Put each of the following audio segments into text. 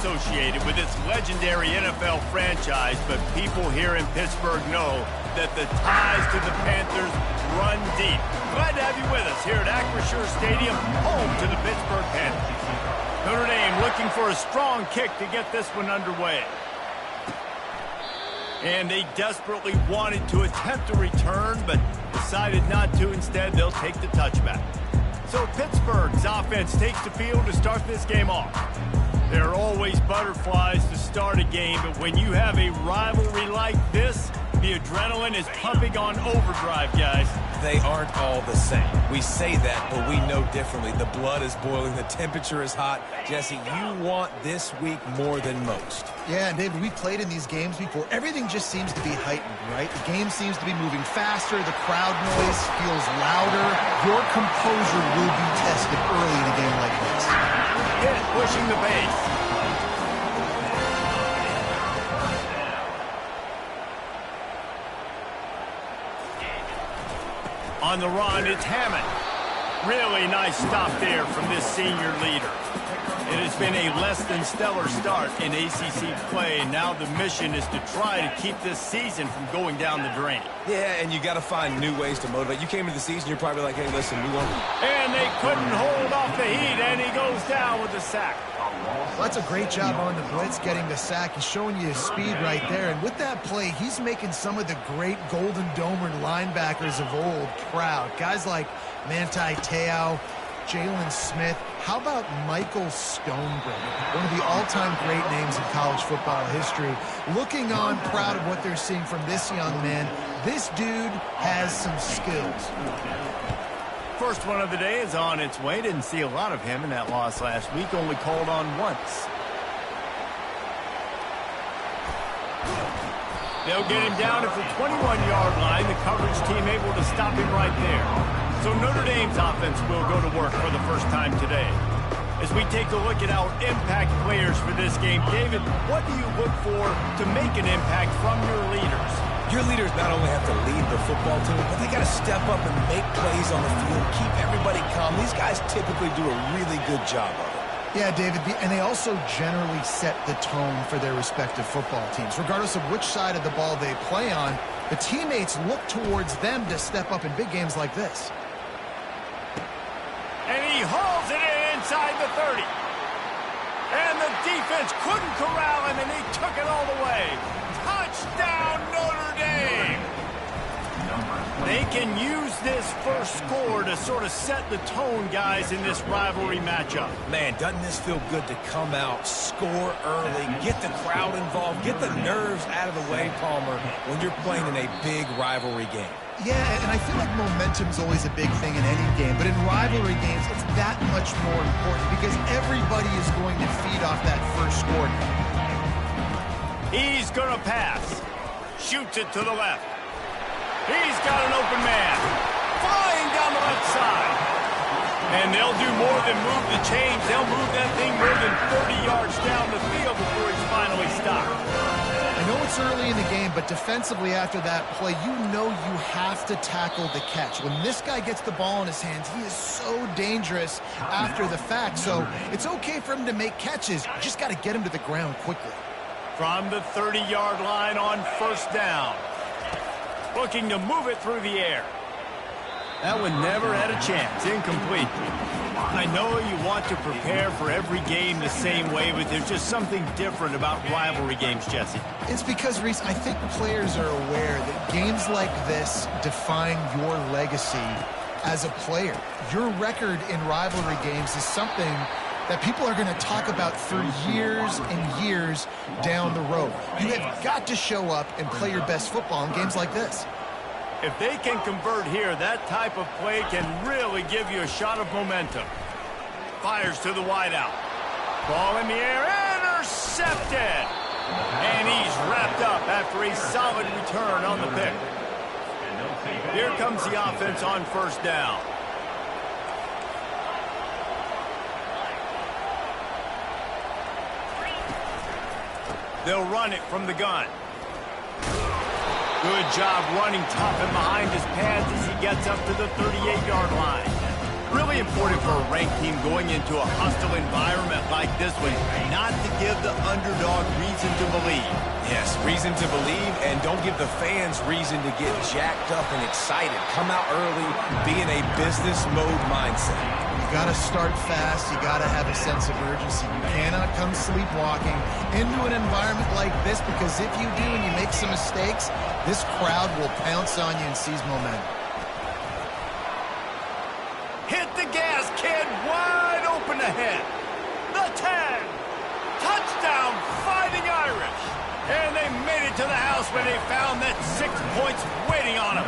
associated with its legendary NFL franchise, but people here in Pittsburgh know that the ties to the Panthers run deep. Glad to have you with us here at Acrisure Stadium, home to the Pittsburgh Panthers. Notre Dame looking for a strong kick to get this one underway. And they desperately wanted to attempt a return, but decided not to. Instead, they'll take the touchback. So Pittsburgh's offense takes the field to start this game off. There are always butterflies to start a game, but when you have a rivalry like this, the adrenaline is pumping on overdrive, guys. They aren't all the same. We say that, but we know differently. The blood is boiling. The temperature is hot. Jesse, you want this week more than most. Yeah, and David, we've played in these games before. Everything just seems to be heightened, right? The game seems to be moving faster. The crowd noise feels louder. Your composure will be tested early in a game like this. Pitt pushing the base. On the run, it's Hammond. Really nice stop there from this senior leader. It has been a less than stellar start in ACC play. Now the mission is to try to keep this season from going down the drain. Yeah, and you got to find new ways to motivate. You came into the season, you're probably like, hey, listen, we want... And they couldn't hold off the heat, and he goes down with the sack. Well, that's a great job on the blitz, getting the sack. He's showing you his speed right there. And with that play, he's making some of the great Golden Domer linebackers of old proud. Guys like Manti Te'o, Jalen Smith. How about Michael Stonebread, one of the all-time great names in college football history? Looking on, proud of what they're seeing from this young man. This dude has some skills. First one of the day is on its way. Didn't see a lot of him in that loss last week. Only called on once. They'll get him down at the 21-yard line. The coverage team able to stop him right there. So Notre Dame's offense will go to work for the first time today. As we take a look at our impact players for this game, David, what do you look for to make an impact from your leaders? Your leaders not only have to lead the football team, but they got to step up and make plays on the field, keep everybody calm. These guys typically do a really good job of it. Yeah, David, and they also generally set the tone for their respective football teams. Regardless of which side of the ball they play on, the teammates look towards them to step up in big games like this. And he hauls it in inside the 30. And the defense couldn't corral him, and he took it all the way. Touchdown, Notre Dame! They can use this first score to sort of set the tone, guys, in this rivalry matchup. Man, doesn't this feel good to come out, score early, get the crowd involved, get the nerves out of the way, Palmer, when you're playing in a big rivalry game? Yeah, and I feel like momentum's always a big thing in any game, but in rivalry games, it's that much more important because everybody is going to feed off that first score. He's going to pass. Shoots it to the left. He's got an open man. Flying down the left side. And they'll do more than move the chains. They'll move that thing more than 30 yards down the field before it's finally stopped. I know it's early in the game, but defensively after that play, you know you have to tackle the catch. When this guy gets the ball in his hands, he is so dangerous after the fact. So it's okay for him to make catches. You just got to get him to the ground quickly. From the 30-yard line on first down. Looking to move it through the air. That one never had a chance. Incomplete. I know you want to prepare for every game the same way, but there's just something different about rivalry games, Jesse. It's because, Reese, I think players are aware that games like this define your legacy as a player. Your record in rivalry games is something that people are going to talk about for years and years down the road. You have got to show up and play your best football in games like this. If they can convert here, that type of play can really give you a shot of momentum. Fires to the wideout. Ball in the air, intercepted! And he's wrapped up after a solid return on the pick. Here comes the offense on first down. They'll run it from the gun. Good job running tough and behind his pads as he gets up to the 38-yard line. Really important for a ranked team going into a hostile environment like this one, not to give the underdog reason to believe. Yes, reason to believe, and don't give the fans reason to get jacked up and excited. Come out early, be in a business mode mindset. You got to start fast. You got to have a sense of urgency. You cannot come sleepwalking into an environment like this, because if you do and you make some mistakes, this crowd will pounce on you and seize momentum. Hit the gas, kid. Wide open ahead. The 10. Touchdown, Fighting Irish. And they made it to the house where they found that 6 points waiting on them.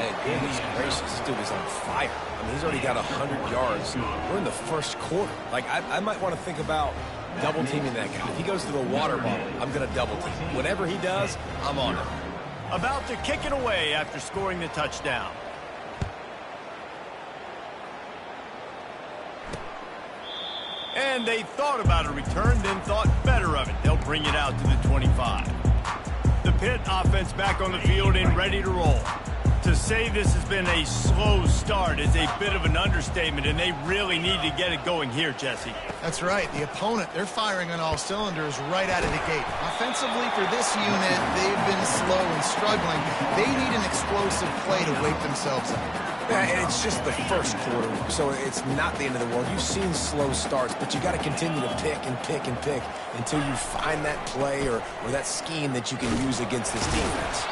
Hey, goodness gracious, this dude is on fire. I mean, he's already got 100 yards. We're in the first quarter. Like, I might want to think about double-teaming that guy. If he goes to the water bottle, I'm going to double-team. Whatever he does, I'm on it. About to kick it away after scoring the touchdown. And they thought about a return, then thought better of it. They'll bring it out to the 25. The Pitt offense back on the field and ready to roll. To say this has been a slow start is a bit of an understatement, and they really need to get it going here, Jesse. That's right. The opponent, they're firing on all cylinders right out of the gate. Offensively, for this unit, they've been slow and struggling. They need an explosive play to wake themselves up. Yeah, and it's just the first quarter, so it's not the end of the world. You've seen slow starts, but you got to continue to pick and pick and pick until you find that play or that scheme that you can use against this defense.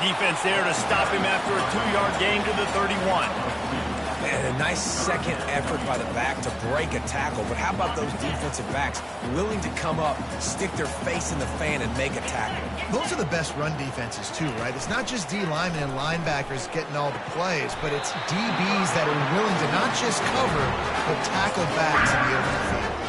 Defense there to stop him after a 2-yard gain to the 31. Man, a nice second effort by the back to break a tackle. But how about those defensive backs willing to come up, stick their face in the fan, and make a tackle? Those are the best run defenses, too, right? It's not just D linemen and linebackers getting all the plays, but it's DBs that are willing to not just cover, but tackle backs in the open field.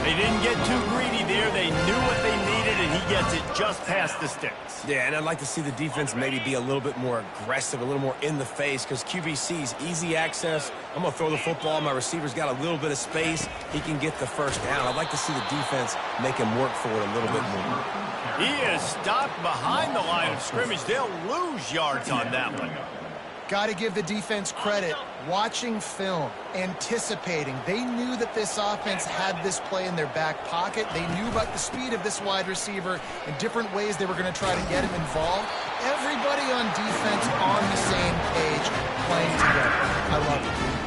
They didn't get too greedy there. They knew what they needed, and he gets it just past the sticks. Yeah, and I'd like to see the defense maybe be a little bit more aggressive, a little more in the face, because QBC's easy access. I'm going to throw the football. My receiver's got a little bit of space. He can get the first down. I'd like to see the defense make him work for it a little bit more. He is stopped behind the line of scrimmage. They'll lose yards on that one. Got to give the defense credit. Watching film, anticipating. They knew that this offense had this play in their back pocket. They knew about the speed of this wide receiver and different ways they were going to try to get him involved. Everybody on defense on the same page, playing together. I love it.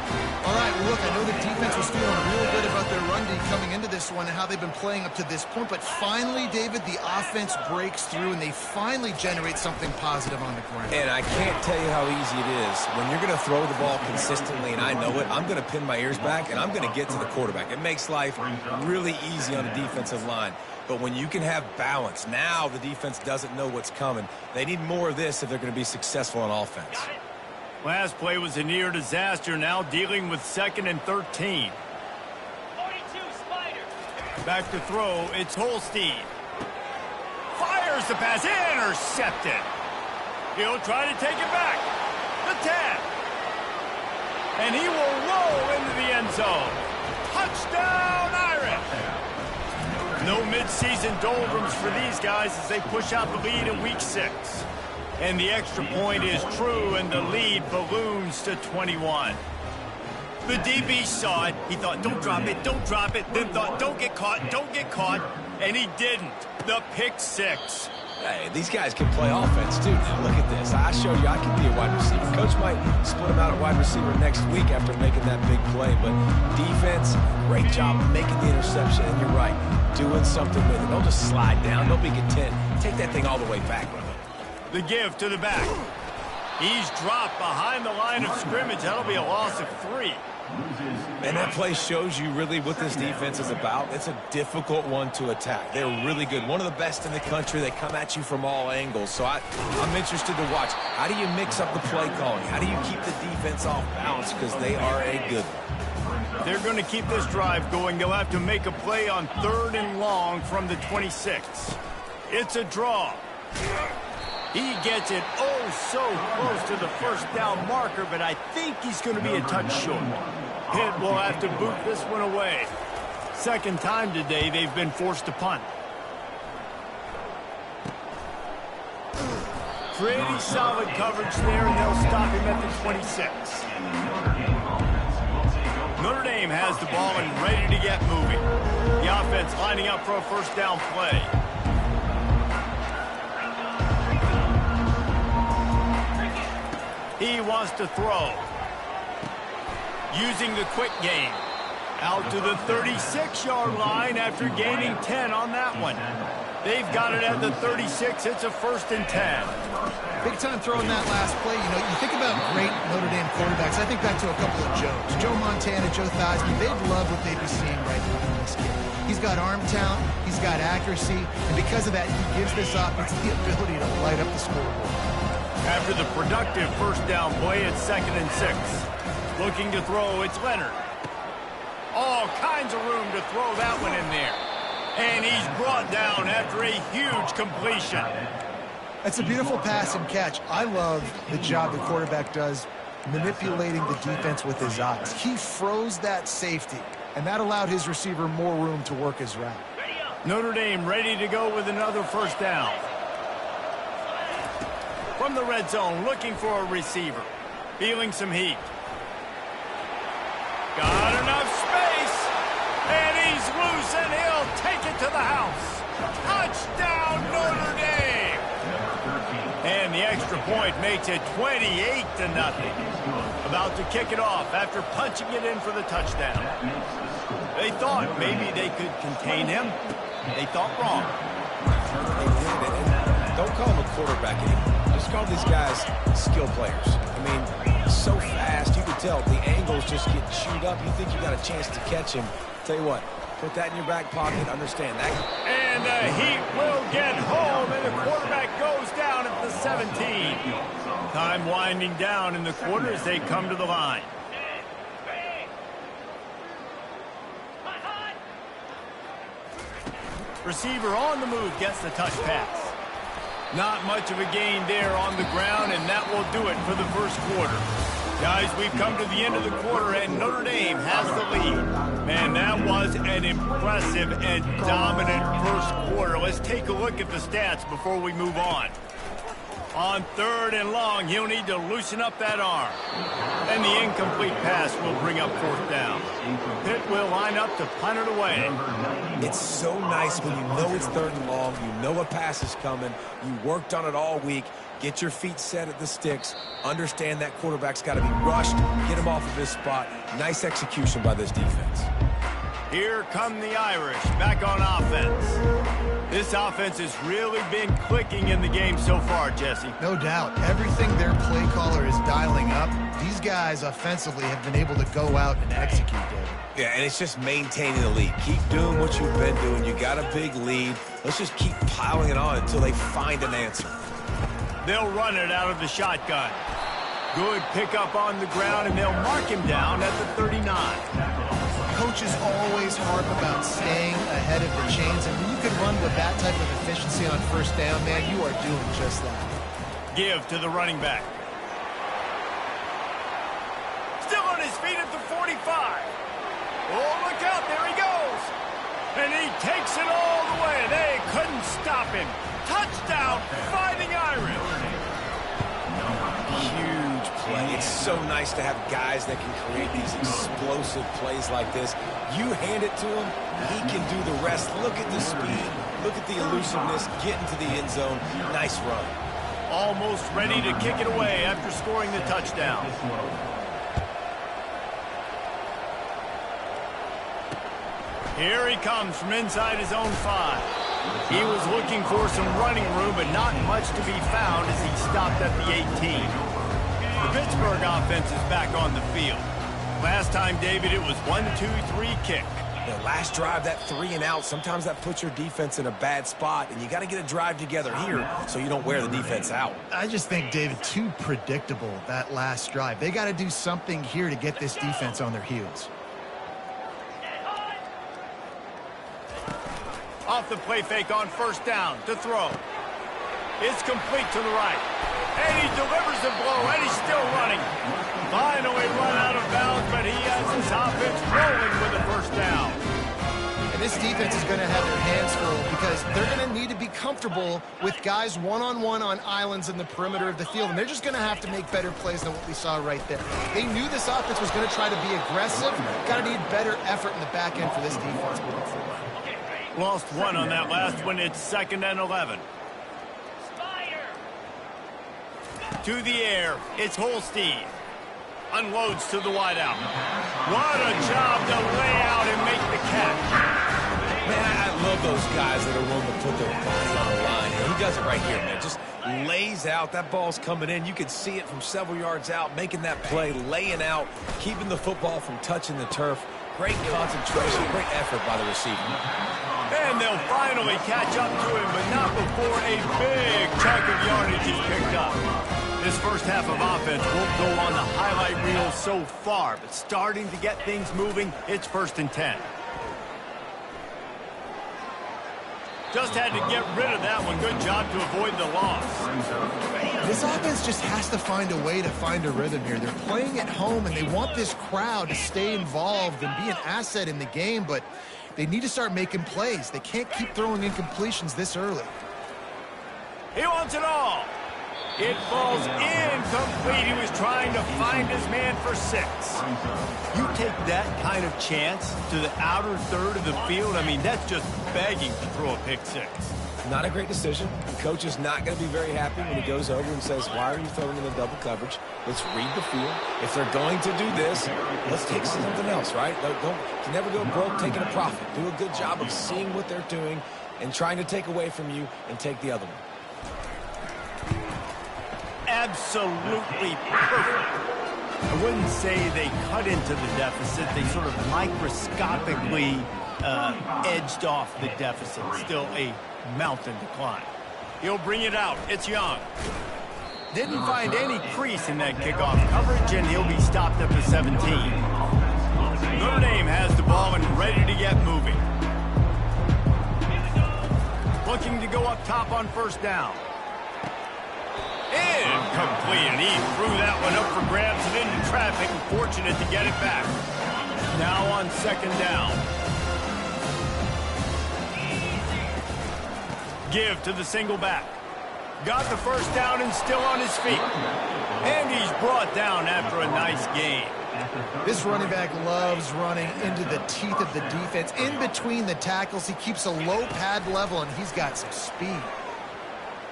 All right, well, look, I know the defense was feeling real good about their run D coming into this one and how they've been playing up to this point, but finally, David, the offense breaks through and they finally generate something positive on the ground. And I can't tell you how easy it is. When you're going to throw the ball consistently, and I know it, I'm going to pin my ears back and I'm going to get to the quarterback. It makes life really easy on the defensive line. But when you can have balance, now the defense doesn't know what's coming. They need more of this if they're going to be successful on offense. Last play was a near disaster, now dealing with 2nd and 13. 42, Spider. Back to throw, it's Holstein. Fires the pass, intercepted. He'll try to take it back. The 10. And he will roll into the end zone. Touchdown, Irish. No midseason doldrums for these guys as they push out the lead in week 6. And the extra point is true, and the lead balloons to 21. The DB saw it. He thought, don't drop it, then thought, don't get caught, and he didn't. The pick 6. Hey, these guys can play offense, too. Now, look at this. I showed you I can be a wide receiver. Coach might split him out at wide receiver next week after making that big play, but defense, great job making the interception, and you're right, doing something with it. Don't just slide down. Don't be content. Take that thing all the way back with it. The give to the back. He's dropped behind the line of scrimmage. That'll be a loss of 3. And that play shows you really what this defense is about. It's a difficult one to attack. They're really good. One of the best in the country. They come at you from all angles. So I'm interested to watch. How do you mix up the play calling? How do you keep the defense off balance? Because they are a good one. They're going to keep this drive going. They'll have to make a play on 3rd and long from the 26. It's a draw. He gets it so close to the first down marker, but I think he's going to be a touch short. Pitt will have to boot this one away. Second time today they've been forced to punt. Pretty solid coverage there, and they'll stop him at the 26. Notre Dame has the ball and ready to get moving. The offense lining up for a first down play. He wants to throw. Using the quick game. Out to the 36-yard line after gaining 10 on that one. They've got it at the 36. It's a 1st and 10. Big time throwing that last play. You know, you think about great Notre Dame quarterbacks. I think back to a couple of Joes. Joe Montana, Joe Theismann. They'd love what they'd be seeing right now from this kid. He's got arm talent. He's got accuracy. And because of that, he gives this offense the ability to light up the scoreboard. After the productive first down play, it's 2nd and 6. Looking to throw, it's Leonard. All kinds of room to throw that one in there. And he's brought down after a huge completion. That's a beautiful pass and catch. I love the job the quarterback does manipulating the defense with his eyes. He froze that safety, and that allowed his receiver more room to work his route. Notre Dame ready to go with another first down. From the red zone, looking for a receiver. Feeling some heat. Got enough space. And he's loose, and he'll take it to the house. Touchdown, Notre Dame. And the extra point makes it 28-0. About to kick it off after punching it in for the touchdown. They thought maybe they could contain him. They thought wrong. Don't call him a quarterback anymore. Just call these guys skill players. I mean, so fast, you can tell the angles just get chewed up. You think you got a chance to catch him. Tell you what, put that in your back pocket. Understand that. And the Heat will get home, and the quarterback goes down at the 17. Time winding down in the quarter as they come to the line. Receiver on the move gets the touch pass. Not much of a gain there on the ground, and that will do it for the first quarter. Guys, we've come to the end of the quarter, and Notre Dame has the lead. Man, that was an impressive and dominant first quarter. Let's take a look at the stats before we move on. On 3rd and long, he'll need to loosen up that arm. And the incomplete pass will bring up 4th down. Pitt will line up to punt it away. It's so nice when you know it's 3rd and long, you know a pass is coming, you worked on it all week, get your feet set at the sticks, understand that quarterback's got to be rushed, get him off of his spot. Nice execution by this defense. Here come the Irish, back on offense. This offense has really been clicking in the game so far, Jesse. No doubt. Everything their play caller is dialing up, these guys offensively have been able to go out and execute, David. Yeah, and it's just maintaining the lead. Keep doing what you've been doing. You got a big lead. Let's just keep piling it on until they find an answer. They'll run it out of the shotgun. Good pickup on the ground, and they'll mark him down at the 39. Coaches always harp about staying ahead of the chains, and when you can run with that type of efficiency on first down, man, you are doing just that. Give to the running back. Still on his feet at the 45. Oh, look out, there he goes. And he takes it all the way. They couldn't stop him. Touchdown, Fighting Irish. Huge play. It's so nice to have guys that can create these explosive plays like this. You hand it to him, he can do the rest. Look at the speed. Look at the elusiveness. Get into the end zone. Nice run. Almost ready to kick it away after scoring the touchdown. Here he comes from inside his own 5. He was looking for some running room, but not much to be found as he stopped at the 18. The Pittsburgh offense is back on the field. Last time, David, it was 1-2-3 kick. The last drive, that 3 and out, sometimes that puts your defense in a bad spot, and you got to get a drive together here so you don't wear the defense out. I just think, David, too predictable, that last drive. They got to do something here to get this defense on their heels. Off the play fake on first down to throw. It's complete to the right. And he delivers the blow, and he's still running. Finally run out of bounds, but he has his offense rolling with a first down. And this defense is going to have their hands full because they're going to need to be comfortable with guys one-on-one on islands in the perimeter of the field, and they're just going to have to make better plays than what we saw right there. They knew this offense was going to try to be aggressive. Got to need better effort in the back end for this defense moving forward. Lost one on that last one. It's 2nd and 11. To the air, it's Holstein. Unloads to the wideout. What a job to lay out and make the catch. Man, I love those guys that are willing to put their body on the line. He does it right here, man. Just lays out. That ball's coming in. You can see it from several yards out, making that play, laying out, keeping the football from touching the turf. Great concentration, great effort by the receiver. And they'll finally catch up to him, but not before a big chunk of yardage is picked up. This first half of offense won't go on the highlight reel so far, but starting to get things moving, it's 1st and 10. Just had to get rid of that one. Good job to avoid the loss. This offense just has to find a way to find a rhythm here. They're playing at home, and they want this crowd to stay involved and be an asset in the game, but they need to start making plays. They can't keep throwing incompletions this early. He wants it all. It falls incomplete. He was trying to find his man for 6. You take that kind of chance to the outer third of the field, I mean, that's just begging to throw a pick 6. Not a great decision. The coach is not going to be very happy when he goes over and says, why are you throwing in the double coverage? Let's read the field. If they're going to do this, let's take something else, right? You never go broke taking a profit. Do a good job of seeing what they're doing and trying to take away from you and take the other one. Absolutely perfect. I wouldn't say they cut into the deficit. They sort of microscopically edged off the deficit. Still a mountain to climb. He'll bring it out. It's Young. Didn't find any crease in that kickoff coverage, and he'll be stopped at the 17. Notre Dame has the ball and ready to get moving. Looking to go up top on 1st down. Incomplete, and he threw that one up for grabs and into traffic, and fortunate to get it back. Now on 2nd down. Give to the single back. Got the 1st down and still on his feet. And he's brought down after a nice gain. This running back loves running into the teeth of the defense. In between the tackles, he keeps a low pad level, and he's got some speed.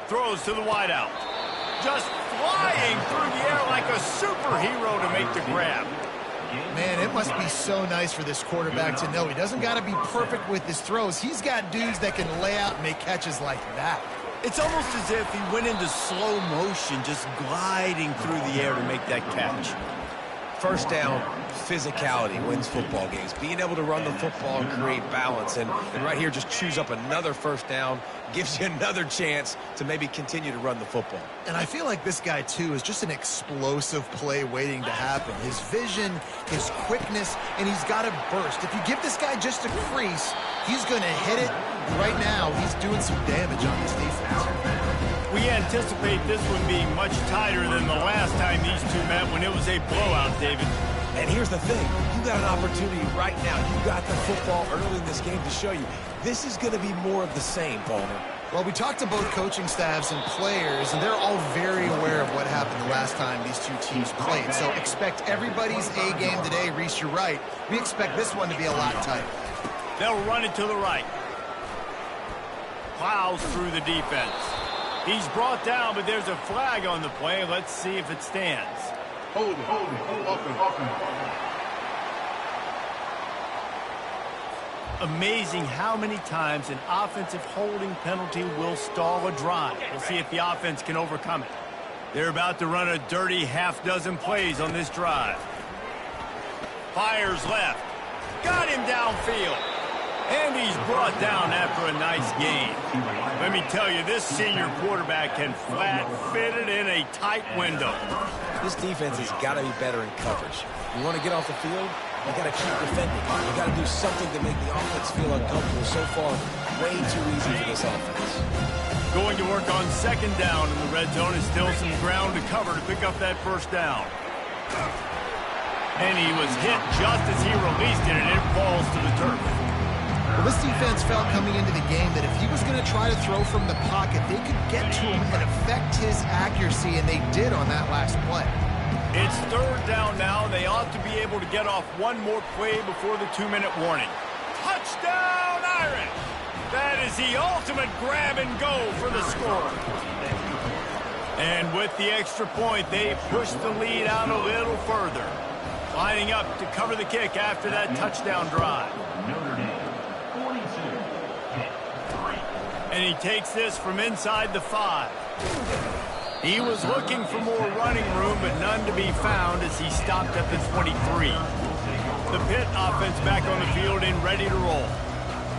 Throws to the wideout. Just flying through the air like a superhero to make the grab. Man, it must be so nice for this quarterback to know he doesn't got to be perfect with his throws. He's got dudes that can lay out and make catches like that. It's almost as if he went into slow motion, just gliding through the air to make that catch. 1st down, physicality wins football games. Being able to run the football and create balance. And right here, just choose up another 1st down, gives you another chance to maybe continue to run the football. And I feel like this guy, too, is just an explosive play waiting to happen. His vision, his quickness, and he's got to burst. If you give this guy just a crease, he's going to hit it. Right now, he's doing some damage on this defense. We anticipate this one being much tighter than the last time these two met when it was a blowout, David. And here's the thing. You got an opportunity right now. You got the football early in this game to show you. This is going to be more of the same, Palmer. Well, we talked to both coaching staffs and players, and they're all very aware of what happened the last time these two teams played. So expect everybody's A game today. Reese, you're right. We expect this one to be a lot tighter. They'll run it to the right. Plows through the defense. He's brought down, but there's a flag on the play. Let's see if it stands. Hold it. Amazing how many times an offensive holding penalty will stall a drive. We'll see if the offense can overcome it. They're about to run a dirty half-dozen plays on this drive. Fires left. Got him downfield. And he's brought down after a nice gain. Let me tell you, this senior quarterback can flat fit it in a tight window. This defense has got to be better in coverage. You want to get off the field, you got to keep defending. You got to do something to make the offense feel uncomfortable. So far, way too easy for this offense. Going to work on 2nd down in the red zone is still some ground to cover to pick up that 1st down. And he was hit just as he released it, and it falls to the turf. Well, this defense felt coming into the game that if he was going to try to throw from the pocket, they could get to him and affect his accuracy, and they did on that last play. It's third down now. They ought to be able to get off one more play before the 2-minute warning. Touchdown, Irish! That is the ultimate grab and go for the score. And with the extra point, they push the lead out a little further. Lining up to cover the kick after that touchdown drive. And he takes this from inside the 5. He was looking for more running room, but none to be found as he stopped at the 23. The Pitt offense back on the field and ready to roll.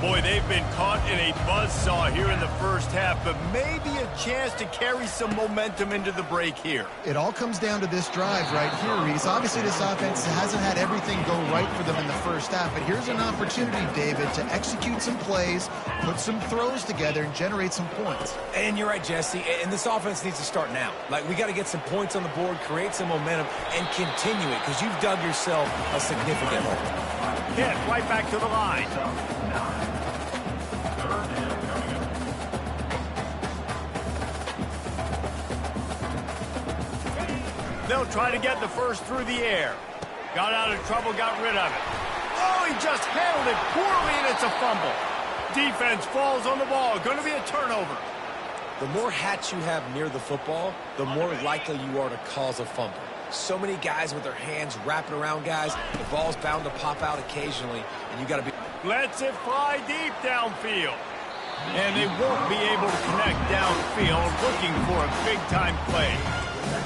Boy, they've been caught in a buzzsaw here in the first half, but maybe a chance to carry some momentum into the break here. It all comes down to this drive right here, Reese. Obviously, this offense hasn't had everything go right for them in the first half, but here's an opportunity, David, to execute some plays, put some throws together, and generate some points. And you're right, Jesse, and this offense needs to start now. Like, we got to get some points on the board, create some momentum, and continue it, because you've dug yourself a significant hole. Hit right back to the line. They'll try to get the first through the air. Got out of trouble, got rid of it. Oh, he just handled it poorly, and it's a fumble. Defense falls on the ball. Going to be a turnover. The more hats you have near the football, the more likely you are to cause a fumble. So many guys with their hands wrapping around guys. The ball's bound to pop out occasionally, and you got to be... Lets it fly deep downfield. And they won't be able to connect downfield, looking for a big-time play.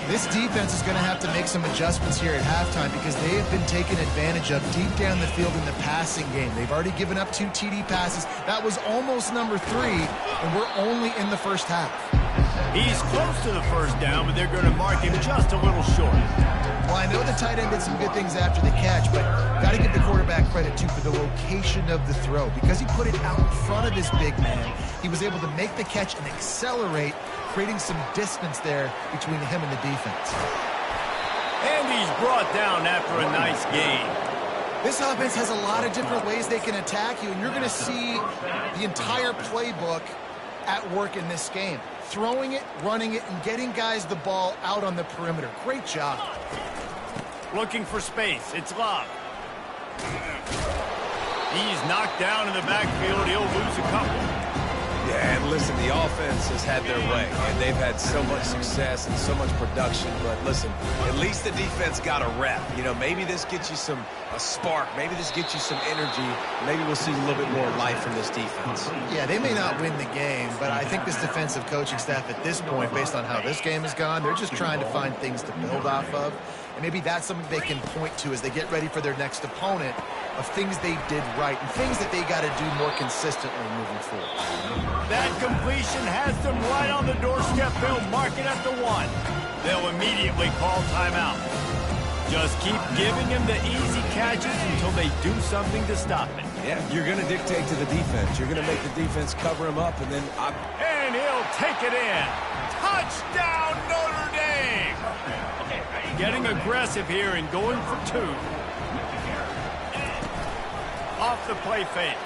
This defense is going to have to make some adjustments here at halftime because they have been taken advantage of deep down the field in the passing game. They've already given up 2 TD passes. That was almost number 3, and we're only in the first half. He's close to the first down, but they're going to mark him just a little short. Well, I know the tight end did some good things after the catch, but got to give the quarterback credit, too, for the location of the throw. Because he put it out in front of his big man, he was able to make the catch and accelerate, creating some distance there between him and the defense. And he's brought down after a nice gain. This offense has a lot of different ways they can attack you, and you're going to see the entire playbook at work in this game. Throwing it, running it, and getting guys the ball out on the perimeter. Great job. Looking for space. It's Love. He's knocked down in the backfield. He'll lose a couple. Yeah, and listen, the offense has had their way, and they've had so much success and so much production. But listen, at least the defense got a rep. You know, maybe this gets you a spark. Maybe this gets you some energy. Maybe we'll see a little bit more life from this defense. Yeah, they may not win the game, but I think this defensive coaching staff at this point, based on how this game has gone, they're just trying to find things to build off of. And maybe that's something they can point to as they get ready for their next opponent, of things they did right and things that they got to do more consistently moving forward. That completion has them right on the doorstep. They'll mark it at the 1. They'll immediately call timeout. Just keep giving him the easy catches until they do something to stop it. Yeah, you're going to dictate to the defense. You're going to make the defense cover him up, and then... And he'll take it in. Touchdown, Notre Dame! Getting aggressive here and going for 2. Off the play fake.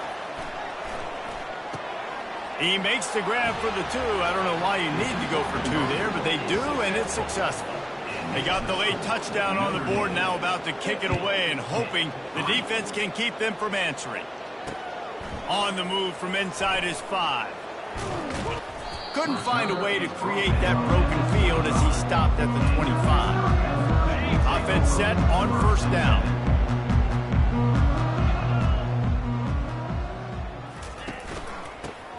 He makes the grab for the 2. I don't know why you need to go for 2 there, but they do, and it's successful. They got the late touchdown on the board, now about to kick it away and hoping the defense can keep them from answering. On the move from inside his 5. Couldn't find a way to create that broken field as he stopped at the 25. Offense set on first down.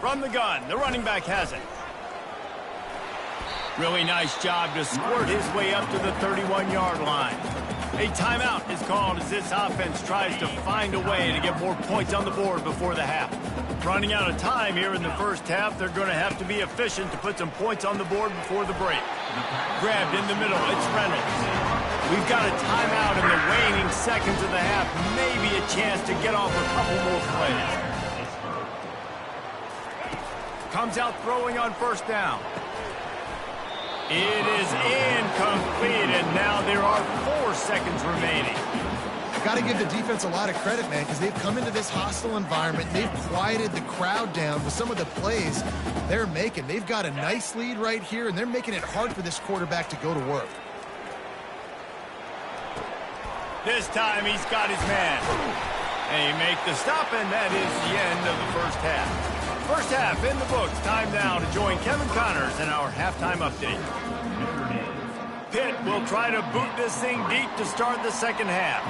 From the gun, the running back has it. Really nice job to squirt his way up to the 31-yard line. A timeout is called as this offense tries to find a way to get more points on the board before the half. Running out of time here in the first half, they're going to have to be efficient to put some points on the board before the break. Grabbed in the middle, it's Reynolds. We've got a timeout in the waning seconds of the half, maybe a chance to get off a couple more plays. Comes out throwing on first down. It is incomplete, and now there are 4 seconds remaining. got to give the defense a lot of credit, man, because they've come into this hostile environment. They've quieted the crowd down with some of the plays they're making. They've got a nice lead right here, and they're making it hard for this quarterback to go to work. This time he's got his man. And he make the stop, and that is the end of the first half. First half in the books. Time now to join Kevin Connors in our halftime update. Pitt will try to boot this thing deep to start the second half.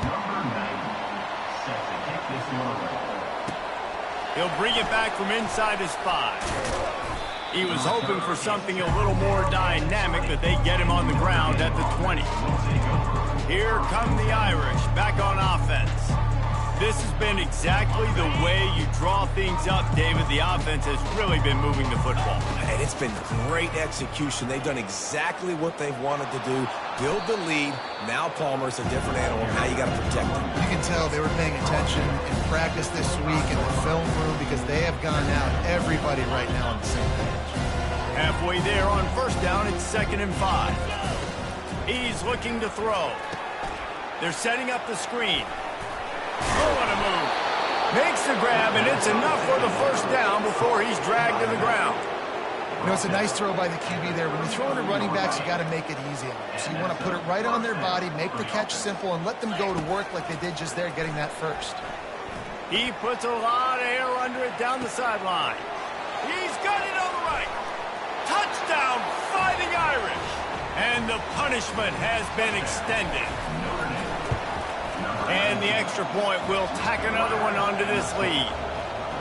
He'll bring it back from inside his 5. He was hoping for something a little more dynamic, but they get him on the ground at the 20. Here come the Irish back on offense. This has been exactly the way you draw things up, David. The offense has really been moving the football. And it's been great execution. They've done exactly what they've wanted to do. Build the lead. Now Palmer's a different animal. Now you got to protect him. You can tell they were paying attention in practice this week in the film room because they have gone out, everybody right now on the same page. Halfway there on first down, it's 2nd and 5. He's looking to throw. They're setting up the screen. Oh, what a move. Makes the grab, and it's enough for the first down before he's dragged to the ground. You know, it's a nice throw by the QB there. When you're throwing to running backs, you got to make it easy on them. So you want to put it right on their body, make the catch simple, and let them go to work like they did just there, getting that first. He puts a lot of air under it down the sideline. He's got it on the right. Touchdown, Fighting Irish. And the punishment has been extended. And the extra point will tack another one onto this lead.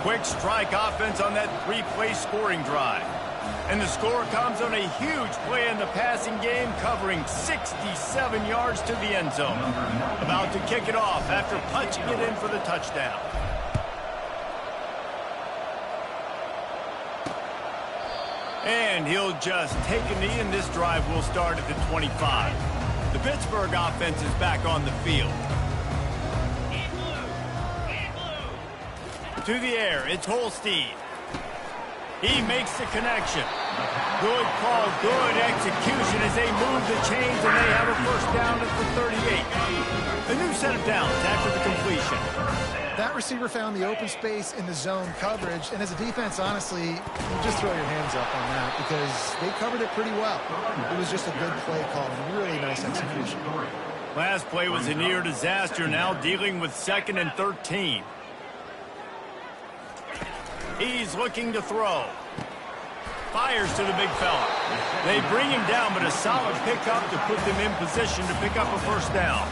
Quick strike offense on that 3-play scoring drive. And the score comes on a huge play in the passing game, covering 67 yards to the end zone. About to kick it off after punching it in for the touchdown. And he'll just take a knee, and this drive will start at the 25. The Pittsburgh offense is back on the field. To the air, it's Holstein. He makes the connection. Good call, good execution as they move the chains, and they have a first down at the 38. A new set of downs after the completion. That receiver found the open space in the zone coverage, and as a defense, honestly, you just throw your hands up on that because they covered it pretty well. It was just a good play call and really nice execution. Last play was a near disaster, now dealing with 2nd and 13. He's looking to throw. Fires to the big fella. They bring him down, but a solid pickup to put them in position to pick up a first down.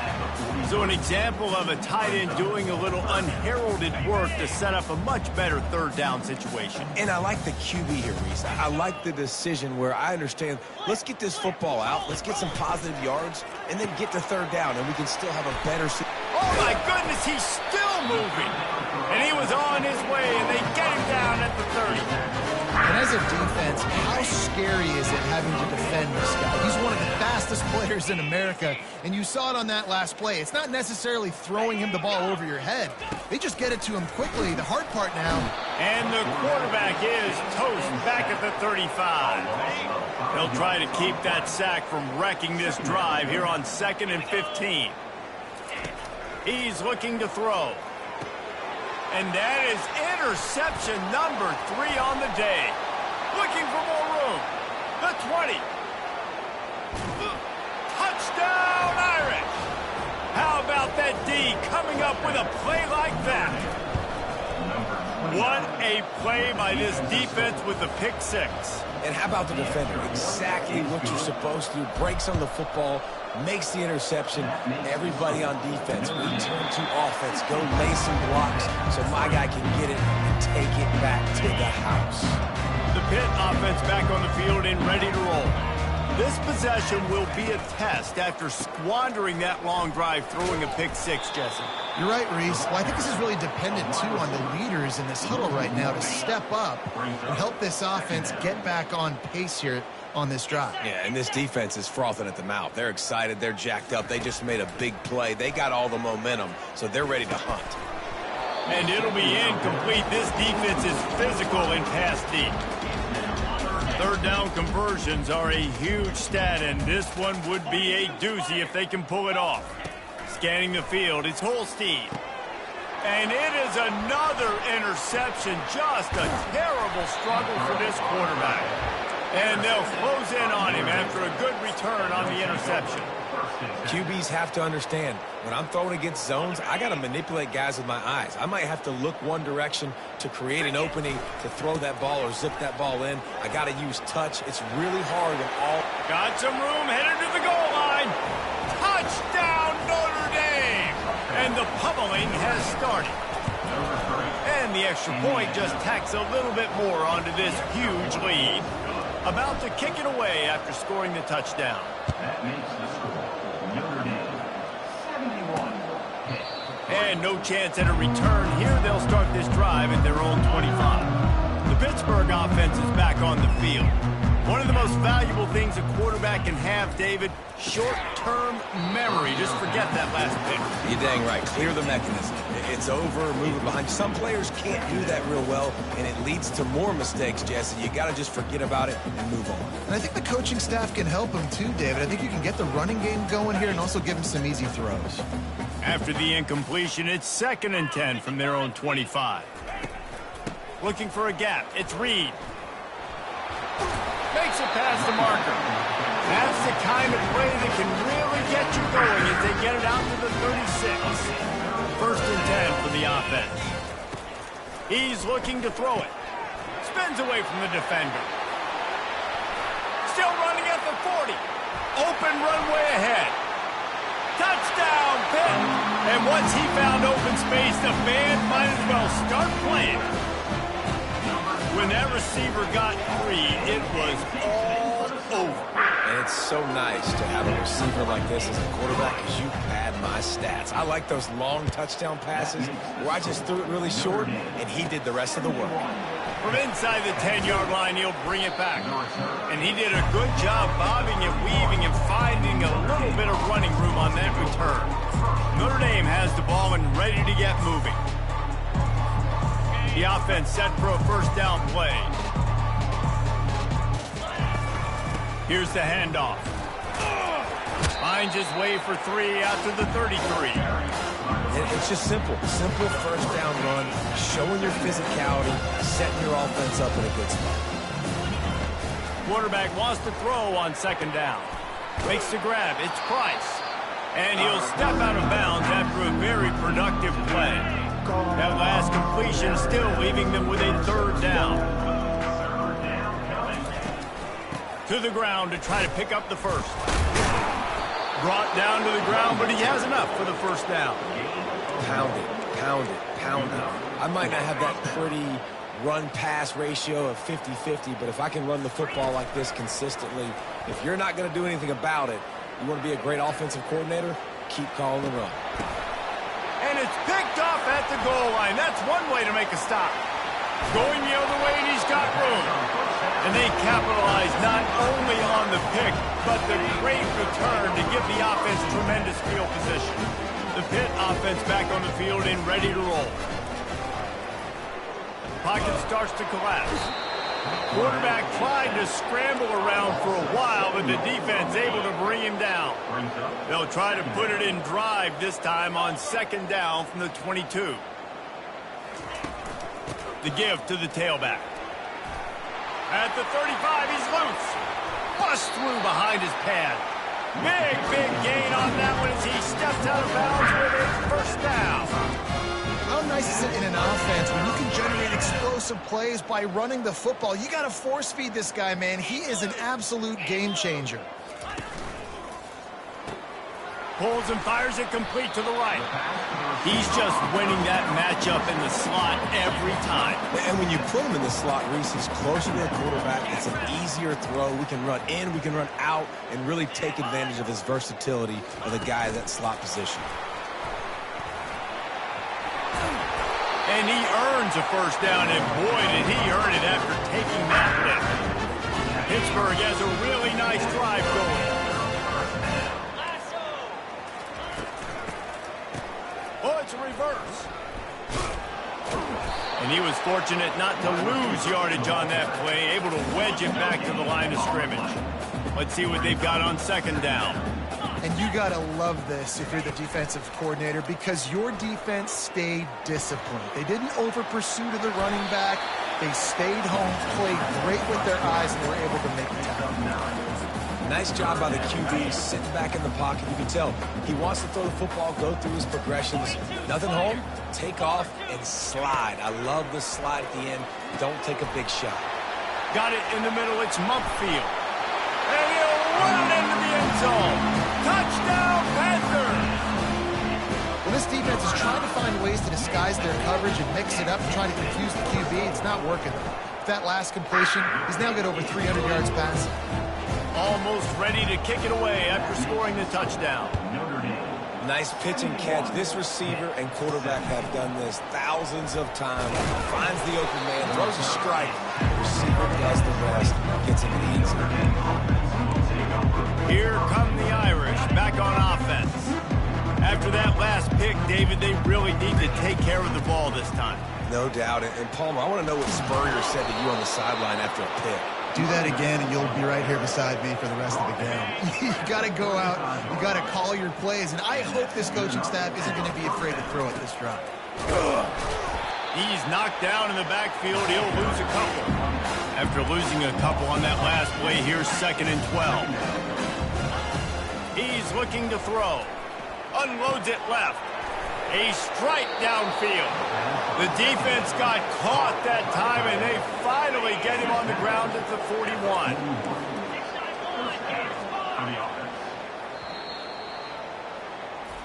So an example of a tight end doing a little unheralded work to set up a much better third down situation. And I like the QB here, Reese. I like the decision where I understand, let's get this football out, let's get some positive yards, and then get to third down, and we can still have a better... Oh, my goodness, he's still moving. And he was on his way, and they get him down at the 30. And as a defense, how scary is it having to defend this guy? He's one of the fastest players in America, and you saw it on that last play. It's not necessarily throwing him the ball over your head. They just get it to him quickly. The hard part now. And the quarterback is toast back at the 35. They'll try to keep that sack from wrecking this drive here on 2nd and 15. He's looking to throw. And that is interception number 3 on the day. Looking for more room. The 20. Touchdown, Irish. How about that D coming up with a play like that? What a play by this defense with the pick 6. And how about the defender? Exactly what you're supposed to do. Breaks on the football, makes the interception. Everybody on defense, we turn to offense. Go lay some blocks so my guy can get it and take it back to the house. The Pitt offense back on the field and ready to roll. This possession will be a test after squandering that long drive, throwing a pick 6, Jesse. You're right, Reese. Well, I think this is really dependent, too, on the leaders in this huddle right now to step up and help this offense get back on pace here on this drive. Yeah, and this defense is frothing at the mouth. They're excited. They're jacked up. They just made a big play. They got all the momentum, so they're ready to hunt. And it'll be incomplete. This defense is physical in pass deep. Third down conversions are a huge stat, and this one would be a doozy if they can pull it off. Scanning the field, it's Holstein. And it is another interception. Just a terrible struggle for this quarterback. And they'll close in on him after a good return on the interception. QBs have to understand, when I'm throwing against zones, I got to manipulate guys with my eyes. I might have to look one direction to create an opening to throw that ball or zip that ball in. I got to use touch. It's really hard when all... Got some room, headed to the goal line. Touchdown, Notre Dame! And the pummeling has started. And the extra point just tacks a little bit more onto this huge lead. About to kick it away after scoring the touchdown. That makes the score Notre Dame 71. And no chance at a return here. They'll start this drive at their own 25. The Pittsburgh offense is back on the field. One of the most valuable things a quarterback can have, David, short-term memory. Just forget that last pick. You're dang right. Clear the mechanism. It's over, move it behind. Some players can't do that real well, and it leads to more mistakes, Jesse. You got to just forget about it and move on. And I think the coaching staff can help him too, David. I think you can get the running game going here and also give him some easy throws. After the incompletion, it's 2nd and 10 from their own 25. Looking for a gap. It's Reed. Makes it past the marker. That's the kind of play that can really get you going as they get it out to the 36. 1st and 10 for the offense. He's looking to throw it. Spins away from the defender. Still running at the 40. Open runway ahead. Touchdown, Pitt! And once he found open space, the band might as well start playing. When that receiver got free, it was all over. And it's so nice to have a receiver like this as a quarterback because you pad my stats. I like those long touchdown passes where I just threw it really short and he did the rest of the work. From inside the 10-yard line, he'll bring it back. And he did a good job bobbing and weaving and finding a little bit of running room on that return. Notre Dame has the ball and ready to get moving. The offense set for a 1st down play. Here's the handoff. Finds his way for 3 out to the 33. It's just simple. Simple 1st down run, showing your physicality, setting your offense up in a good spot. Quarterback wants to throw on 2nd down. Makes the grab. It's Price. And he'll step out of bounds after a very productive play. That last completion still leaving them with a 3rd down. To the ground to try to pick up the 1st. Brought down to the ground, but he has enough for the 1st down. Pound it, pound it, pound it. I might not have that pretty run-pass ratio of 50-50, but if I can run the football like this consistently, if you're not going to do anything about it, you want to be a great offensive coordinator, keep calling the run. And it's picked off at the goal line. That's one way to make a stop. Going the other way, and he's got room. And they capitalize not only on the pick, but the great return to give the offense tremendous field position. The Pitt offense back on the field and ready to roll. Pocket starts to collapse. Quarterback tried to scramble around for a while, but the defense able to bring him down. They'll try to put it in drive this time on 2nd down from the 22. The give to the tailback. At the 35, he's loose. Bust through behind his pad. Big gain on that one as he steps out of bounds with a 1st down. How nice is it in an offense when you can generate explosive plays by running the football? You got to force feed this guy, man. He is an absolute game changer. Pulls and fires it complete to the right. He's just winning that matchup in the slot every time. And when you put him in the slot, Reese, he's closer to the quarterback. It's an easier throw. We can run in, we can run out, and really take advantage of his versatility of the guy in that slot position. And he earns a 1st down, and boy, did he earn it after taking that lift. Pittsburgh has a really nice drive going. Oh, it's a reverse. And he was fortunate not to lose yardage on that play, able to wedge it back to the line of scrimmage. Let's see what they've got on 2nd down. And you got to love this if you're the defensive coordinator because your defense stayed disciplined. They didn't over-pursue to the running back. They stayed home, played great with their eyes, and they were able to make the tackle. Nice job by the QB, sitting back in the pocket. You can tell he wants to throw the football, go through his progressions. Nothing home, take off, and slide. I love the slide at the end. Don't take a big shot. Got it in the middle. It's Mumpfield. And he'll run it into the end zone. Touchdown, Panthers! Well, this defense is trying to find ways to disguise their coverage and mix it up and try to confuse the QB. It's not working. With that last completion, he's now got over 300 yards passing. Almost ready to kick it away after scoring the touchdown. Nice pitch and catch. This receiver and quarterback have done this thousands of times. Finds the open man, throws a strike. The receiver does the rest. Gets him the end zone. Here come the Irish back on offense. After that last pick, David, they really need to take care of the ball this time. No doubt. And Palmer, I want to know what Spurrier said to you on the sideline after a pick. Do that again, and you'll be right here beside me for the rest of the game. You got to go out. You got to call your plays, and I hope this coaching staff isn't going to be afraid to throw at this drive. He's knocked down in the backfield. He'll lose a couple. After losing a couple on that last play, here's 2nd and 12. He's looking to throw. Unloads it left. A strike downfield. The defense got caught that time, and they finally get him on the ground at the 41.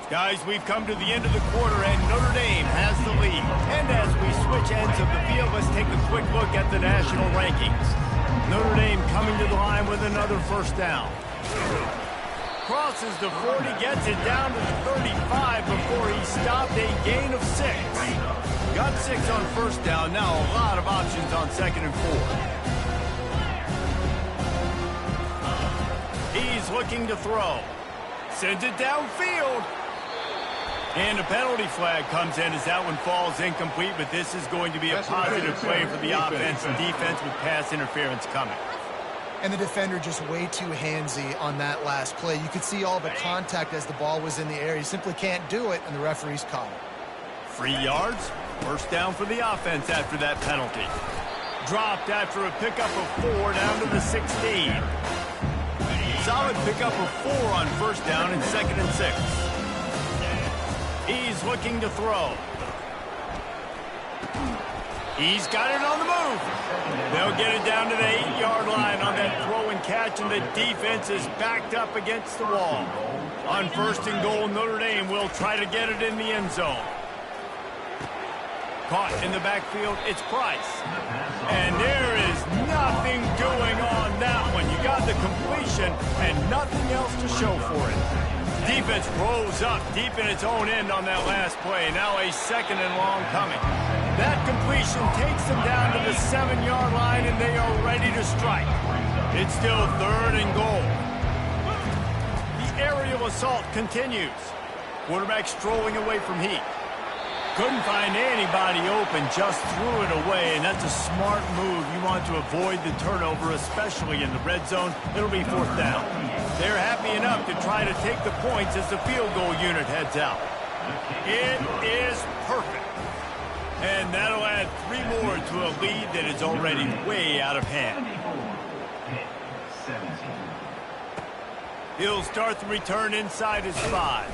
Guys, we've come to the end of the quarter, and Notre Dame has the lead. And as we switch ends of the field, let's take a quick look at the national rankings. Notre Dame coming to the line with another first down. Crosses the 40, gets it down to the 35 before he stopped, a gain of 6. Got 6 on first down, now a lot of options on 2nd and 4. He's looking to throw. Sends it downfield. And a penalty flag comes in as that one falls incomplete, but this is going to be a positive play for the offense and defense with pass interference coming. And the defender just way too handsy on that last play. You could see all the contact as the ball was in the air. He simply can't do it, and the referee's caught it. 3 yards. First down for the offense after that penalty. Dropped after a pickup of 4 down to the 16. Solid pickup of 4 on first down and 2nd and 6. He's looking to throw. He's got it on the move. They'll get it down to the 8-yard line on that throw and catch, and the defense is backed up against the wall. On 1st and goal, Notre Dame will try to get it in the end zone. Caught in the backfield, it's Price. And there is nothing doing on that one. You got the completion and nothing else to show for it. Defense rose up deep in its own end on that last play. Now a 2nd and long coming. That completion takes them down to the 7-yard line, and they are ready to strike. It's still 3rd and goal. The aerial assault continues. Quarterback strolling away from Heat. Couldn't find anybody open, just threw it away, and that's a smart move. You want to avoid the turnover, especially in the red zone. It'll be 4th down. They're happy enough to try to take the points as the field goal unit heads out. It is perfect. And that'll add 3 more to a lead that is already way out of hand. He'll start the return inside his 5.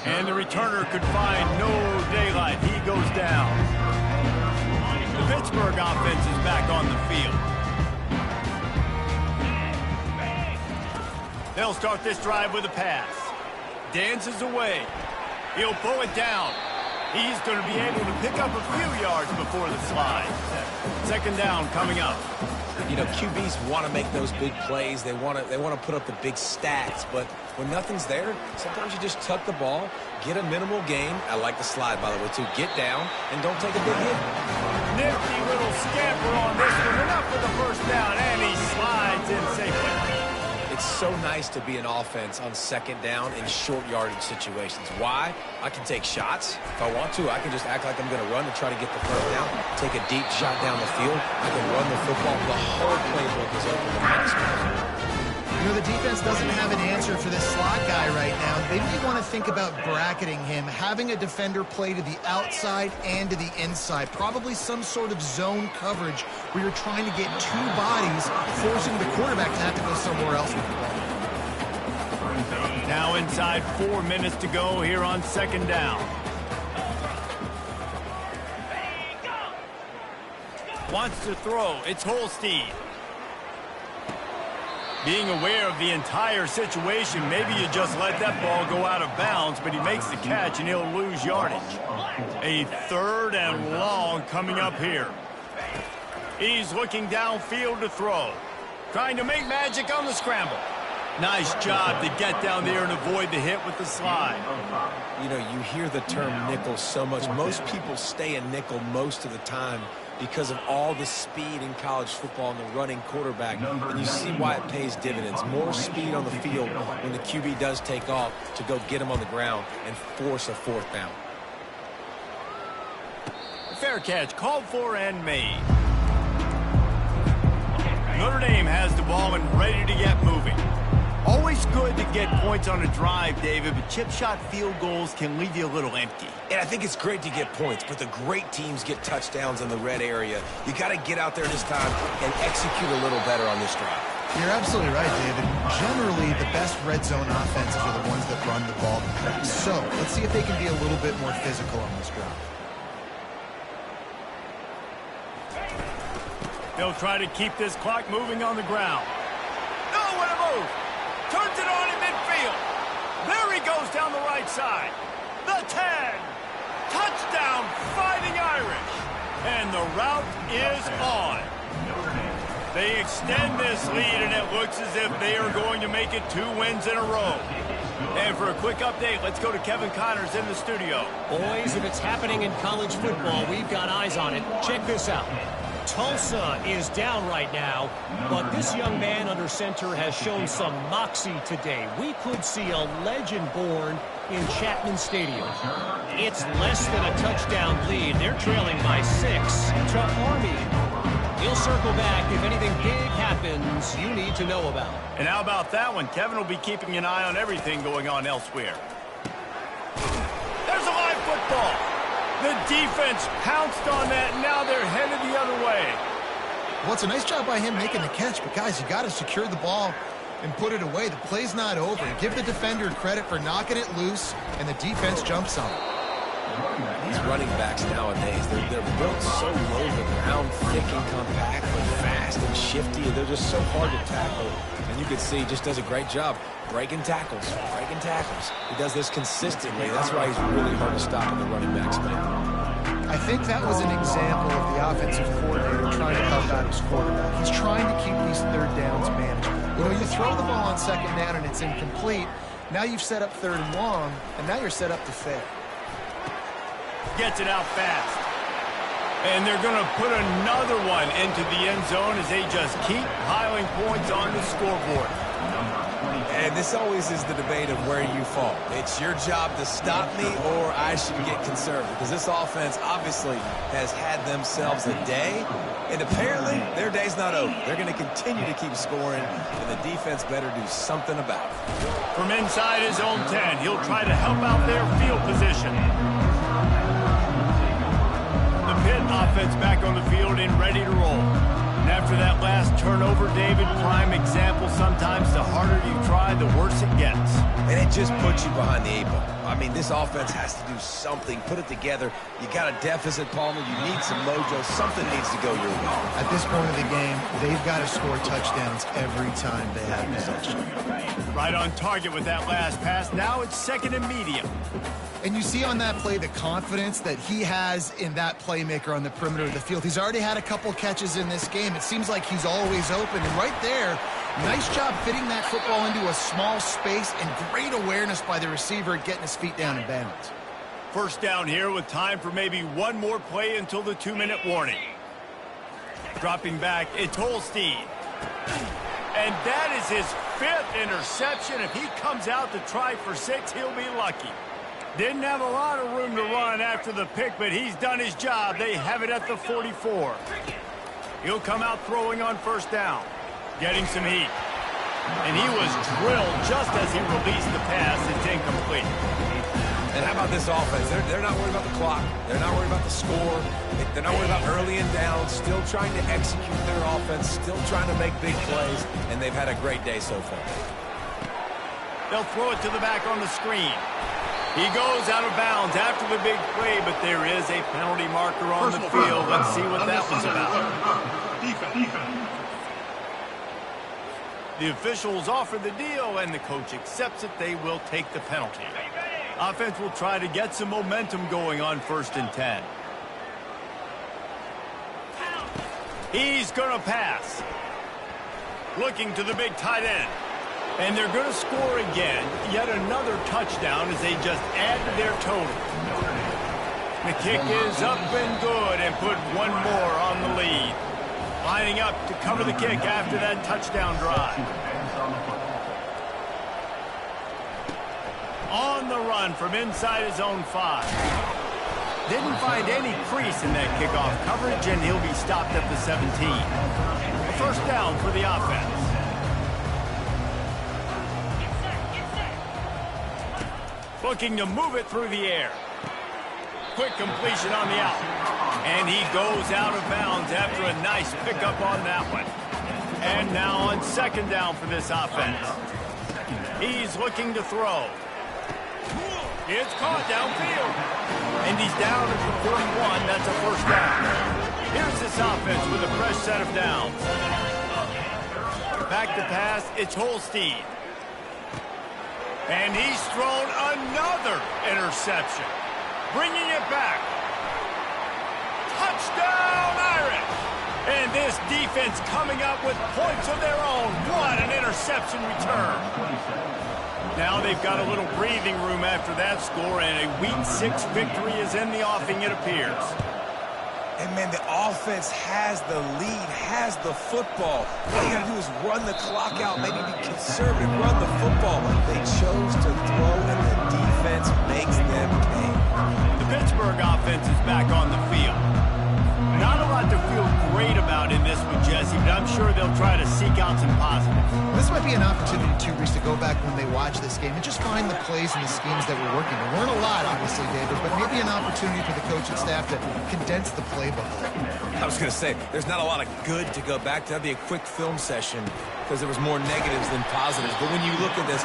And the returner could find no daylight. He goes down. The Pittsburgh offense is back on the field. They'll start this drive with a pass. Dances away. He'll pull it down. He's going to be able to pick up a few yards before the slide. 2nd down coming up. You know, QBs want to make those big plays. They want to put up the big stats. But when nothing's there, sometimes you just tuck the ball, get a minimal gain. I like the slide, by the way, too. Get down and don't take a big hit. Nifty little scamper on this one. Enough for the first down, and he slides in safely. It's so nice to be an offense on 2nd down in short yardage situations. Why? I can take shots. If I want to, I can just act like I'm going to run to try to get the first down, take a deep shot down the field. I can run the football. The whole playbook is open to my disposal. You know, the defense doesn't have an answer for this slot guy right now. Maybe you want to think about bracketing him, having a defender play to the outside and to the inside. Probably some sort of zone coverage where you're trying to get two bodies, forcing the quarterback to have to go somewhere else with the ball. Now inside 4 minutes to go here on second down. Wants to throw. It's Holstein. Being aware of the entire situation, maybe you just let that ball go out of bounds, but he makes the catch and he'll lose yardage. A 3rd and long coming up here. He's looking downfield to throw. Trying to make magic on the scramble. Nice job to get down there and avoid the hit with the slide. You know, you hear the term nickel so much. Most people stay in nickel most of the time because of all the speed in college football and the running quarterback. And you see why it pays dividends. More speed on the field when the QB does take off to go get him on the ground and force a 4th down. Fair catch called for and made. Notre Dame has the ball and ready to get moving. Always good to get points on a drive, David, but chip shot field goals can leave you a little empty. And I think it's great to get points, but the great teams get touchdowns in the red area. You got to get out there this time and execute a little better on this drive. You're absolutely right, David. Generally, the best red zone offenses are the ones that run the ball the best. So let's see if they can be a little bit more physical on this drive. They'll try to keep this clock moving on the ground. Oh, what a move! Turns it on in midfield. There he goes down the right side. The 10. Touchdown, Fighting Irish. And the route is on. They extend this lead, and it looks as if they are going to make it 2 wins in a row. And for a quick update, let's go to Kevin Connors in the studio. Boys, if it's happening in college football, we've got eyes on it. Check this out. Tulsa is down right now, but this young man under center has shown some moxie today. We could see a legend born in Chapman Stadium. It's less than a touchdown lead. They're trailing by 6 to Army. He'll circle back if anything big happens you need to know about. And how about that one? Kevin will be keeping an eye on everything going on elsewhere. There's a live football. The defense pounced on that, and now they're headed the other way. Well, it's a nice job by him making the catch, but guys, you got to secure the ball and put it away. The play's not over. Give the defender credit for knocking it loose, and the defense jumps on it. These running backs nowadays, they're built so low to the ground, thick and compact, but fast and shifty, and they're just so hard to tackle. And you can see he just does a great job breaking tackles. He does this consistently. That's why he's really hard to stop in the running back spot. I think that was an example of the offensive coordinator trying to help out his quarterback. He's trying to keep these 3rd downs manageable. You know, you throw the ball on 2nd down and it's incomplete. Now you've set up 3rd and long, and now you're set up to fail. Gets it out fast. And they're going to put another one into the end zone as they just keep piling points on the scoreboard. And this always is the debate of where you fall. It's your job to stop me, or I should get conservative. Because this offense obviously has had themselves a day, and apparently their day's not over. They're going to continue to keep scoring, and the defense better do something about it. From inside his own 10, he'll try to help out their field position. The Pitt offense back on the field and ready to roll. And after that last turnover, David, prime example, sometimes the harder you try, the worse it gets. And it just puts you behind the 8 ball. I mean, this offense has to do something, put it together. You got a deficit, Palmer. You need some mojo. Something needs to go your way. At this point of the game, they've got to score touchdowns every time they have possession. Right on target with that last pass. Now it's 2nd and medium. And you see on that play the confidence that he has in that playmaker on the perimeter of the field. He's already had a couple catches in this game. It seems like he's always open. And right there, nice job fitting that football into a small space, and great awareness by the receiver getting his feet down in bounds. 1st down here with time for maybe one more play until the 2-minute warning. Dropping back, it's Holstein. And that is his 5th interception. If he comes out to try for 6, he'll be lucky. Didn't have a lot of room to run after the pick, but he's done his job. They have it at the 44. He'll come out throwing on 1st down. Getting some heat. And he was drilled just as he released the pass. It's incomplete. And how about this offense? They're not worried about the clock. They're not worried about the score. They're not worried about early and down. Still trying to execute their offense. Still trying to make big plays. And they've had a great day so far. They'll throw it to the back on the screen. He goes out of bounds after the big play, but there is a penalty marker on the field. Let's see what that one's about. Defense. The officials offer the deal, and the coach accepts it. They will take the penalty. Offense will try to get some momentum going on 1st and 10. He's going to pass. Looking to the big tight end. And they're going to score again. Yet another touchdown as they just add to their total. The kick is up and good and put one more on the lead. Lining up to cover the kick after that touchdown drive. On the run from inside his own 5. Didn't find any crease in that kickoff coverage, and he'll be stopped at the 17. A first down for the offense. Looking to move it through the air. Quick completion on the out. And he goes out of bounds after a nice pickup on that one. And now on 2nd down for this offense. He's looking to throw. It's caught downfield. And he's down at the 41. That's a first down. Here's this offense with a fresh set of downs. Back to pass. It's Holstein. And he's thrown another interception. Bringing it back. Touchdown, Irish! And this defense coming up with points of their own. What an interception return. Now they've got a little breathing room after that score, and a Week 6 victory is in the offing, it appears. And, man, the offense has the lead, has the football. All you got to do is run the clock out, maybe be conservative, run the football. They chose to throw, and the defense makes them pay. The Pittsburgh offense is back on the field. Not a lot to feel great about in this one, Jesse, but I'm sure they'll try to seek out some positives. This might be an opportunity, too, Reese, to go back when they watch this game and just find the plays and the schemes that were working. There weren't a lot, obviously, David, but maybe an opportunity for the coach and staff to condense the playbook. I was going to say, there's not a lot of good to go back to. That'd be a quick film session because there was more negatives than positives. But when you look at this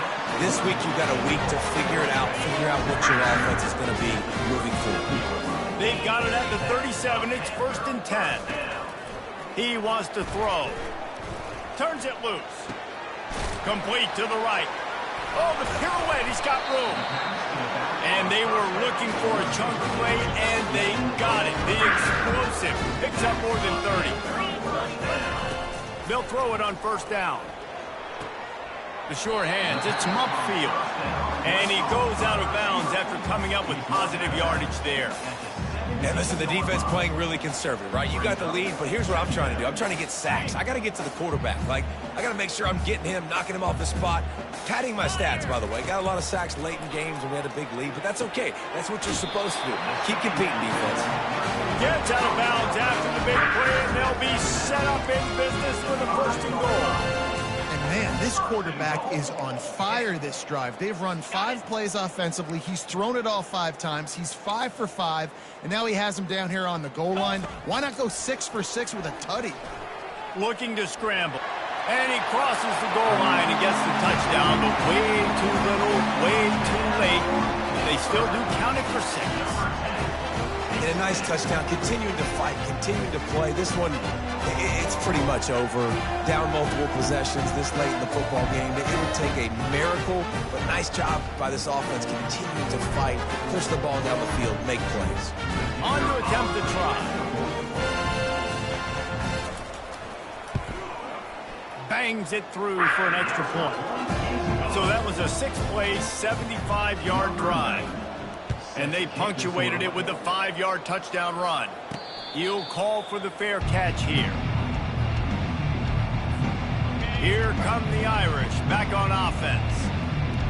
week you've got a week to figure it out, figure out what your offense is going to be moving forward. They've got it at the 37. It's 1st and 10. He wants to throw. Turns it loose. Complete to the right. Oh, the pirouette. He's got room. And they were looking for a chunk play, and they got it. The explosive picks up more than 30. They'll throw it on 1st down. The sure hands. It's Mumpfield. And he goes out of bounds after coming up with positive yardage there. And listen, the defense playing really conservative, right? You got the lead, but here's what I'm trying to do. I'm trying to get sacks. I got to get to the quarterback. Like, I got to make sure I'm getting him, knocking him off the spot. Padding my stats, by the way. Got a lot of sacks late in games, and we had a big lead, but that's okay. That's what you're supposed to do. Keep competing, defense. Gets out of bounds after the big play, and they'll be set up in business for the 1st and goal. Man, this quarterback is on fire this drive. They've run 5 plays offensively. He's thrown it all 5 times. He's 5 for 5, and now he has him down here on the goal line. Why not go 6 for 6 with a tutty? Looking to scramble. And he crosses the goal line and gets the touchdown, but way too little, way too late. They still do count it for 6. And a nice touchdown, continuing to fight, continuing to play. This one, it's pretty much over. Down multiple possessions this late in the football game. It would take a miracle, but nice job by this offense continuing to fight, push the ball down the field, make plays. On to attempt the try. Bangs it through for an extra point. So that was a 6-play, 75-yard drive. And they punctuated it with a 5-yard touchdown run. He'll call for the fair catch here. Here come the Irish back on offense.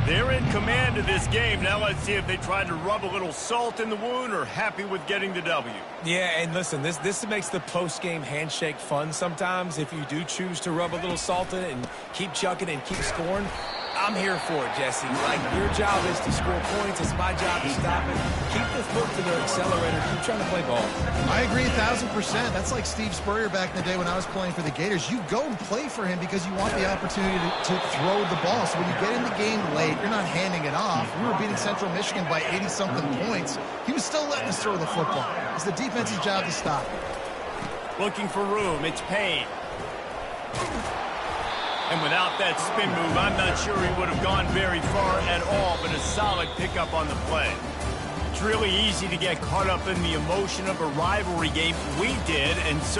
They're in command of this game. Now let's see if they tried to rub a little salt in the wound or happy with getting the W. Yeah, and listen, this makes the post-game handshake fun sometimes. If you do choose to rub a little salt in it and keep chucking and keep scoring, I'm here for it, Jesse. Like, your job is to score points. It's my job to stop it. Keep the foot to the accelerator. Keep trying to play ball. I agree 1,000%. That's like Steve Spurrier back in the day when I was playing for the Gators. You go and play for him because you want the opportunity to throw the ball. So when you get in the game late, you're not handing it off. We were beating Central Michigan by 80-something points. He was still letting us throw the football. It's the defense's job to stop it. Looking for room. It's Payne. And without that spin move, I'm not sure he would have gone very far at all, but a solid pickup on the play. It's really easy to get caught up in the emotion of a rivalry game. We did, and so